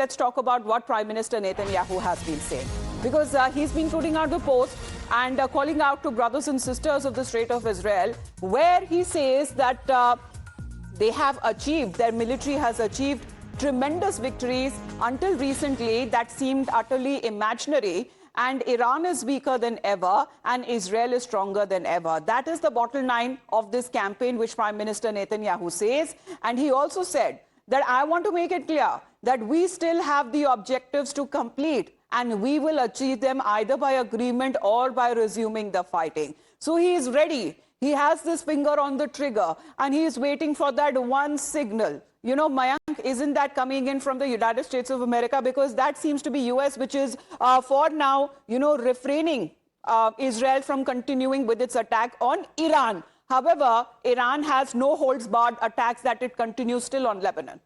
let's talk about what Prime Minister Netanyahu has been saying. Because he's been putting out the post and calling out to brothers and sisters of the Strait of Israel, where he says that they have achieved, their military has achieved tremendous victories until recently that seemed utterly imaginary. And Iran is weaker than ever and Israel is stronger than ever. That is the bottom line of this campaign, which Prime Minister Netanyahu says. And he also said that I want to make it clear that we still have the objectives to complete and we will achieve them either by agreement or by resuming the fighting. So he is ready. He has this finger on the trigger and he is waiting for that one signal. You know, Mayank, isn't that coming in from the United States of America? Because that seems to be US, which is for now, you know, refraining Israel from continuing with its attack on Iran. However, Iran has no holds barred attacks that it continues still on Lebanon.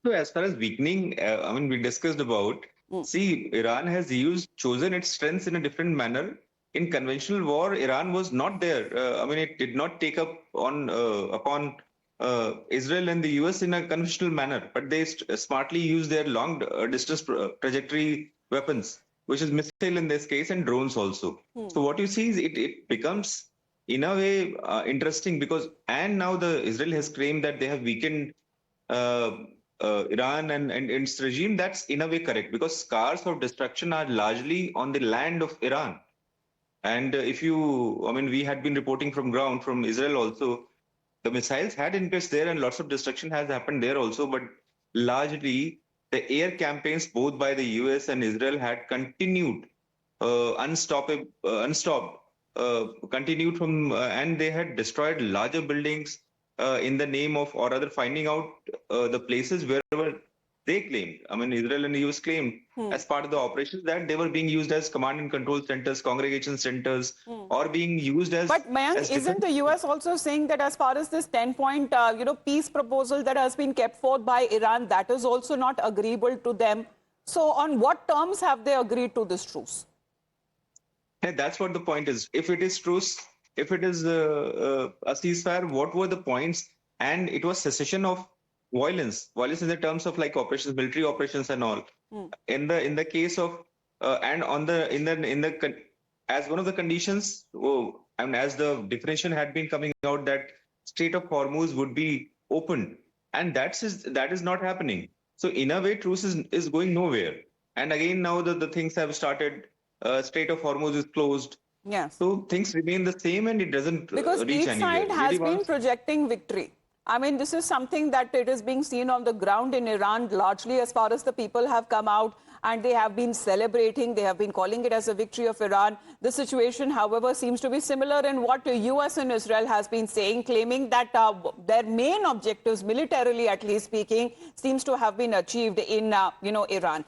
So as far as weakening, I mean, we discussed about, see, Iran has chosen its strengths in a different manner. In conventional war, Iran was not there. I mean, it did not take up on upon Israel and the US in a conventional manner, but they smartly use their long distance trajectory weapons, which is missile in this case and drones also. So what you see is it becomes in a way interesting because, and now Israel has claimed that they have weakened Iran and its regime. That's in a way correct because scars of destruction are largely on the land of Iran. And if you, I mean, we had been reporting from ground, from Israel also, the missiles had increased there and lots of destruction has happened there also. But largely, the air campaigns, both by the US and Israel, had continued unstopped, continued from, and they had destroyed larger buildings in the name of, or rather finding out the places wherever they claimed, I mean, Israel and the US claimed as part of the operations that they were being used as command and control centers, congregation centers, or being used as... But Mayank, isn't the US also saying that as far as this 10-point, peace proposal that has been kept forth by Iran, that is also not agreeable to them? So on what terms have they agreed to this truce? Yeah, that's what the point is. If it is truce, if it is a ceasefire, what were the points? And it was cessation of violence in the terms of like operations, military operations and all. In the case of and on the as one of the conditions, and as the definition had been coming out that Strait of Hormuz would be opened, and that is not happening. So in a way, truce is going nowhere. And again, now the things have started. Strait of Hormuz is closed. Yes. So things remain the same, and it doesn't because reach each anywhere. side has been projecting victory. I mean, this is something that it is being seen on the ground in Iran, largely as far as the people have come out and they have been celebrating. They have been calling it as a victory of Iran. The situation, however, seems to be similar in what the US and Israel has been saying, claiming that their main objectives, militarily at least speaking, seems to have been achieved in, Iran.